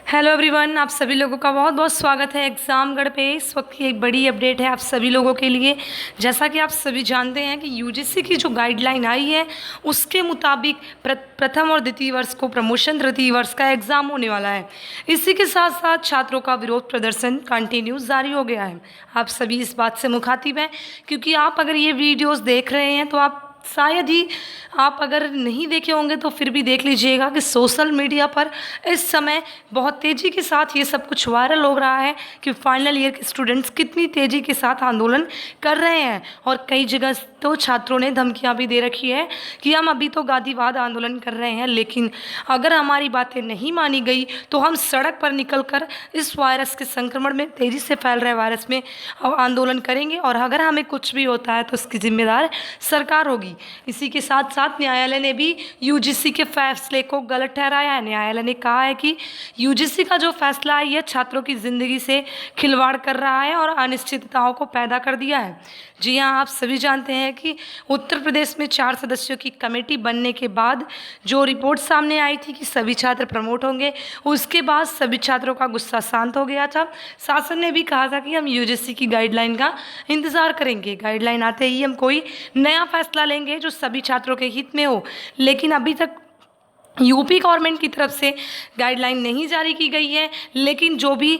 Hello everyone, आप सभी लोगों का बहुत बहुत स्वागत है एग्ज़ामगढ़ पे। इस वक्त की एक बड़ी अपडेट है आप सभी लोगों के लिए। जैसा कि आप सभी जानते हैं कि यूजीसी की जो गाइडलाइन आई है उसके मुताबिक प्रथम और द्वितीय वर्ष को प्रमोशन तृतीय वर्ष का एग्ज़ाम होने वाला है। इसी के साथ साथ छात्रों का विरोध प्रदर्शन कंटिन्यूस जारी हो गया है। आप सभी इस बात से मुखातिब हैं क्योंकि आप अगर ये वीडियोज़ देख रहे हैं तो आप शायद ही आप अगर नहीं देखे होंगे तो फिर भी देख लीजिएगा कि सोशल मीडिया पर इस समय बहुत तेज़ी के साथ ये सब कुछ वायरल हो रहा है कि फाइनल ईयर के स्टूडेंट्स कितनी तेज़ी के साथ आंदोलन कर रहे हैं। और कई जगह तो छात्रों ने धमकियां भी दे रखी है कि हम अभी तो गांधीवाद आंदोलन कर रहे हैं, लेकिन अगर हमारी बातें नहीं मानी गई तो हम सड़क पर निकलकर इस वायरस के संक्रमण में, तेज़ी से फैल रहे वायरस में आंदोलन करेंगे और अगर हमें कुछ भी होता है तो इसकी जिम्मेदार सरकार होगी। इसी के साथ साथ न्यायालय ने भी यूजीसी के फैसले को गलत ठहराया है। न्यायालय ने कहा है कि यूजीसी का जो फैसला है यह छात्रों की ज़िंदगी से खिलवाड़ कर रहा है और अनिश्चितताओं को पैदा कर दिया है। जी हाँ, आप सभी जानते हैं कि उत्तर प्रदेश में 4 सदस्यों की कमेटी बनने के बाद जो रिपोर्ट सामने आई थी कि सभी छात्र प्रमोट होंगे, उसके बाद सभी छात्रों का गुस्सा शांत हो गया था। शासन ने भी कहा था कि हम यूजीसी की गाइडलाइन का इंतज़ार करेंगे, गाइडलाइन आते ही हम कोई नया फैसला लेंगे जो सभी छात्रों के हित में हो। लेकिन अभी तक यूपी गवर्नमेंट की तरफ से गाइडलाइन नहीं जारी की गई है, लेकिन जो भी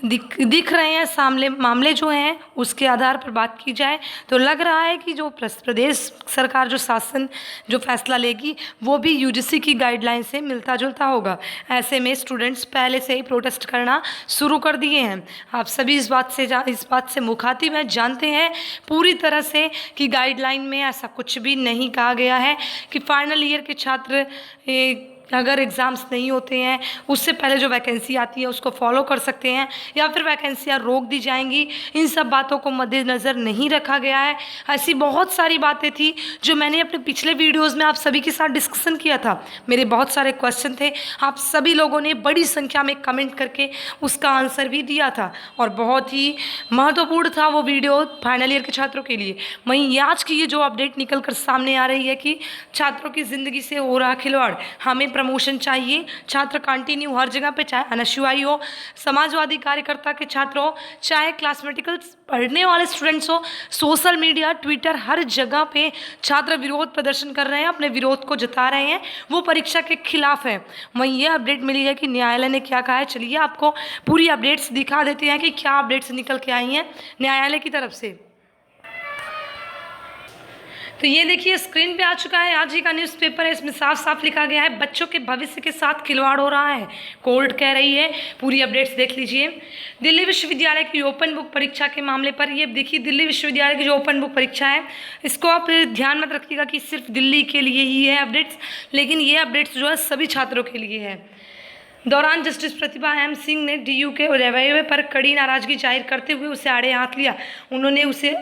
दिख रहे हैं सामने मामले जो हैं उसके आधार पर बात की जाए तो लग रहा है कि जो प्रदेश सरकार जो शासन जो फैसला लेगी वो भी यूजीसी की गाइडलाइन से मिलता जुलता होगा। ऐसे में स्टूडेंट्स पहले से ही प्रोटेस्ट करना शुरू कर दिए हैं। आप सभी इस बात से मुखातिब हैं, जानते हैं पूरी तरह से कि गाइडलाइन में ऐसा कुछ भी नहीं कहा गया है कि फाइनल ईयर के छात्र अगर एग्ज़ाम्स नहीं होते हैं उससे पहले जो वैकेंसी आती है उसको फॉलो कर सकते हैं या फिर वैकेंसियाँ रोक दी जाएंगी। इन सब बातों को मद्देनज़र नहीं रखा गया है। ऐसी बहुत सारी बातें थी जो मैंने अपने पिछले वीडियोज़ में आप सभी के साथ डिस्कशन किया था। मेरे बहुत सारे क्वेश्चन थे, आप सभी लोगों ने बड़ी संख्या में कमेंट करके उसका आंसर भी दिया था और बहुत ही महत्वपूर्ण था वो वीडियो फाइनल ईयर के छात्रों के लिए। वहीं आज की ये जो अपडेट निकल कर सामने आ रही है कि छात्रों की ज़िंदगी से हो रहा खिलवाड़, हमें प्रमोशन चाहिए, छात्र कंटिन्यू हर जगह पे, चाहे एनएसयूआई हो, समाजवादी कार्यकर्ता के छात्र हो, चाहे क्लासमेटिकल पढ़ने वाले स्टूडेंट्स हो, सोशल मीडिया, ट्विटर, हर जगह पे छात्र विरोध प्रदर्शन कर रहे हैं, अपने विरोध को जता रहे हैं, वो परीक्षा के खिलाफ है। वहीं ये अपडेट मिली है कि न्यायालय ने क्या कहा है। चलिए आपको पूरी अपडेट्स दिखा देते हैं कि क्या अपडेट्स निकल के आई हैं न्यायालय की तरफ से। तो ये देखिए स्क्रीन पे आ चुका है आज ही का न्यूज़पेपर है। इसमें साफ साफ लिखा गया है बच्चों के भविष्य के साथ खिलवाड़ हो रहा है, कोर्ट कह रही है। पूरी अपडेट्स देख लीजिए। दिल्ली विश्वविद्यालय की ओपन बुक परीक्षा के मामले पर ये देखिए, दिल्ली विश्वविद्यालय की जो ओपन बुक परीक्षा है इसको आप ध्यान मत रखिएगा कि सिर्फ दिल्ली के लिए ही है अपडेट्स, लेकिन ये अपडेट्स जो है सभी छात्रों के लिए है। दौरान जस्टिस प्रतिभा एम सिंह ने डीयू के रवैये पर कड़ी नाराजगी जाहिर करते हुए उसे आड़े हाथ लिया। उन्होंने उसे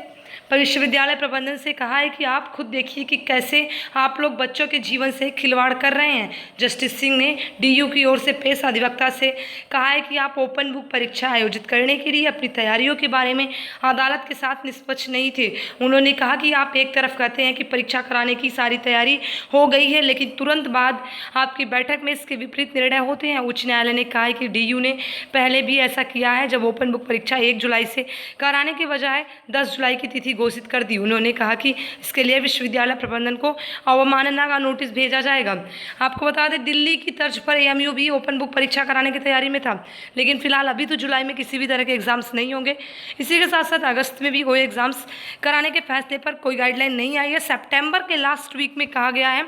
विश्वविद्यालय प्रबंधन से कहा है कि आप खुद देखिए कि कैसे आप लोग बच्चों के जीवन से खिलवाड़ कर रहे हैं। जस्टिस सिंह ने डीयू की ओर से पेश अधिवक्ता से कहा है कि आप ओपन बुक परीक्षा आयोजित करने के लिए अपनी तैयारियों के बारे में अदालत के साथ निष्पक्ष नहीं थे। उन्होंने कहा कि आप एक तरफ कहते हैं कि परीक्षा कराने की सारी तैयारी हो गई है, लेकिन तुरंत बाद आपकी बैठक में इसके विपरीत निर्णय होते हैं। उच्च न्यायालय ने कहा है कि डीयू ने पहले भी ऐसा किया है जब ओपन बुक परीक्षा 1 जुलाई से कराने के बजाय 10 जुलाई की तिथि घोषित कर दी। उन्होंने कहा कि इसके लिए विश्वविद्यालय प्रबंधन को अवमानना का नोटिस भेजा जाएगा। आपको बता दें दिल्ली की तर्ज पर एएमयू भी ओपन बुक परीक्षा कराने की तैयारी में था, लेकिन फिलहाल अभी तो जुलाई में किसी भी तरह के एग्जाम्स नहीं होंगे। इसी के साथ साथ अगस्त में भी कोई एग्जाम्स कराने के फैसले पर कोई गाइडलाइन नहीं आई है। सितंबर के लास्ट वीक में कहा गया है।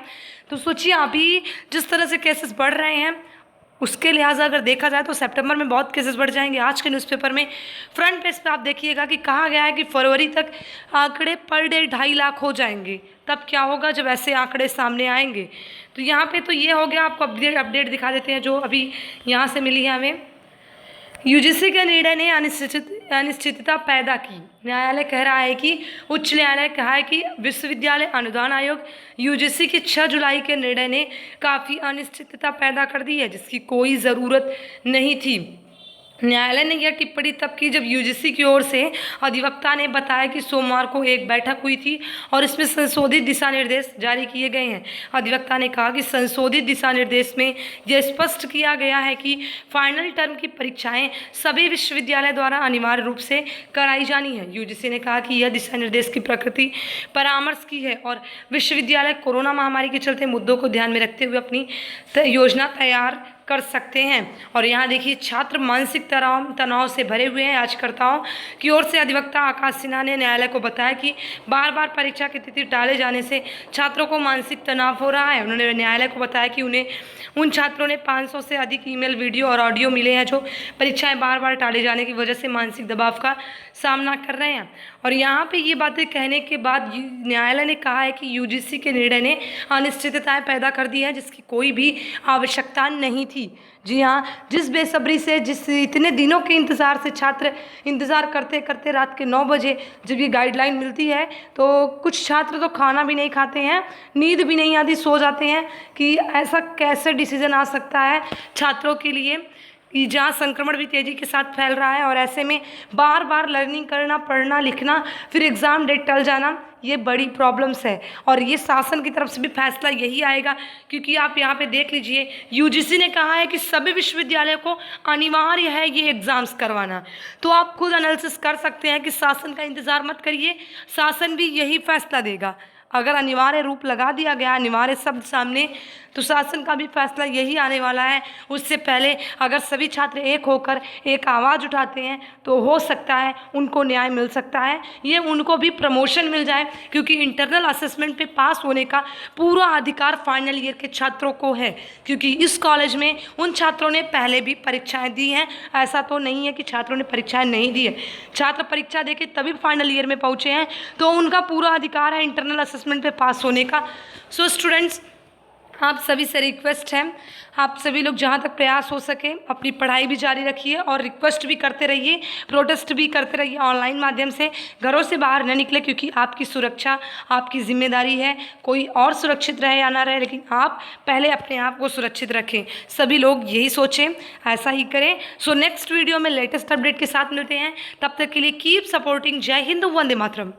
तो सोचिए अभी जिस तरह से केसेस बढ़ रहे हैं उसके लिहाजा अगर देखा जाए तो सितंबर में बहुत केसेस बढ़ जाएंगे। आज के न्यूज़पेपर में फ्रंट पेज पे आप देखिएगा कि कहा गया है कि फरवरी तक आंकड़े पर डे 2.5 लाख हो जाएंगे। तब क्या होगा जब ऐसे आंकड़े सामने आएंगे। तो यहाँ पे तो ये हो गया, आपको अपडेट दिखा देते हैं जो अभी यहाँ से मिली है हमें। यूजीसी के निर्णय ने अनिश्चितता पैदा की। न्यायालय कह रहा है कि उच्च न्यायालय कहा है कि विश्वविद्यालय अनुदान आयोग यूजीसी के 6 जुलाई के निर्णय ने काफ़ी अनिश्चितता पैदा कर दी है जिसकी कोई ज़रूरत नहीं थी। न्यायालय ने यह टिप्पणी तब की जब यूजीसी की ओर से अधिवक्ता ने बताया कि सोमवार को एक बैठक हुई थी और इसमें संशोधित दिशा निर्देश जारी किए गए हैं। अधिवक्ता ने कहा कि संशोधित दिशा निर्देश में यह स्पष्ट किया गया है कि फाइनल टर्म की परीक्षाएं सभी विश्वविद्यालय द्वारा अनिवार्य रूप से कराई जानी है। यूजीसी ने कहा कि यह दिशा निर्देश की प्रकृति परामर्श की है और विश्वविद्यालय कोरोना महामारी के चलते मुद्दों को ध्यान में रखते हुए अपनी योजना तैयार कर सकते हैं। और यहाँ देखिए, छात्र मानसिक तनाव से भरे हुए हैं। याचिकाकर्ताओं की ओर से अधिवक्ता आकाश सिन्हा ने न्यायालय को बताया कि बार बार परीक्षा की तिथि टाले जाने से छात्रों को मानसिक तनाव हो रहा है। उन्होंने न्यायालय को बताया कि उन्हें उन छात्रों ने 500 से अधिक ईमेल, वीडियो और ऑडियो मिले हैं जो परीक्षाएं बार बार टाले जाने की वजह से मानसिक दबाव का सामना कर रहे हैं। और यहाँ पे ये बातें कहने के बाद न्यायालय ने कहा है कि यूजीसी के निर्णय ने अनिश्चितताएं पैदा कर दी हैं जिसकी कोई भी आवश्यकता नहीं थी। जी हाँ, जिस बेसब्री से, जिस इतने दिनों के इंतज़ार से छात्र इंतज़ार करते करते रात के 9 बजे जब ये गाइडलाइन मिलती है तो कुछ छात्र तो खाना भी नहीं खाते हैं, नींद भी नहीं आती, सो जाते हैं कि ऐसा कैसे डिसीजन आ सकता है छात्रों के लिए कि जहाँ संक्रमण भी तेज़ी के साथ फैल रहा है और ऐसे में बार बार लर्निंग करना, पढ़ना, लिखना, फिर एग्ज़ाम डेट टल जाना, ये बड़ी प्रॉब्लम्स है। और ये शासन की तरफ से भी फैसला यही आएगा, क्योंकि आप यहाँ पे देख लीजिए, यूजीसी ने कहा है कि सभी विश्वविद्यालयों को अनिवार्य है ये एग्ज़ाम्स करवाना। तो आप खुद एनालिसिस कर सकते हैं कि शासन का इंतज़ार मत करिए, शासन भी यही फैसला देगा। अगर अनिवार्य रूप लगा दिया गया, अनिवार्य शब्द सामने, तो शासन का भी फैसला यही आने वाला है। उससे पहले अगर सभी छात्र एक होकर एक आवाज़ उठाते हैं तो हो सकता है उनको न्याय मिल सकता है, ये उनको भी प्रमोशन मिल जाए, क्योंकि इंटरनल असेसमेंट पे पास होने का पूरा अधिकार फाइनल ईयर के छात्रों को है। क्योंकि इस कॉलेज में उन छात्रों ने पहले भी परीक्षाएँ दी हैं, ऐसा तो नहीं है कि छात्रों ने परीक्षाएँ नहीं दी है। छात्र परीक्षा दे के तभी फाइनल ईयर में पहुँचे हैं, तो उनका पूरा अधिकार है इंटरनल असेसमेंट पे पास होने का। सो स्टूडेंट्स, आप सभी से रिक्वेस्ट है, आप सभी लोग जहाँ तक प्रयास हो सके अपनी पढ़ाई भी जारी रखिए और रिक्वेस्ट भी करते रहिए, प्रोटेस्ट भी करते रहिए ऑनलाइन माध्यम से। घरों से बाहर न निकले, क्योंकि आपकी सुरक्षा आपकी जिम्मेदारी है। कोई और सुरक्षित रहे या ना रहे, लेकिन आप पहले अपने आप को सुरक्षित रखें। सभी लोग यही सोचें, ऐसा ही करें। सो नेक्स्ट वीडियो में लेटेस्ट अपडेट के साथ मिलते हैं। तब तक के लिए कीप सपोर्टिंग। जय हिंद, वंदे मातरम।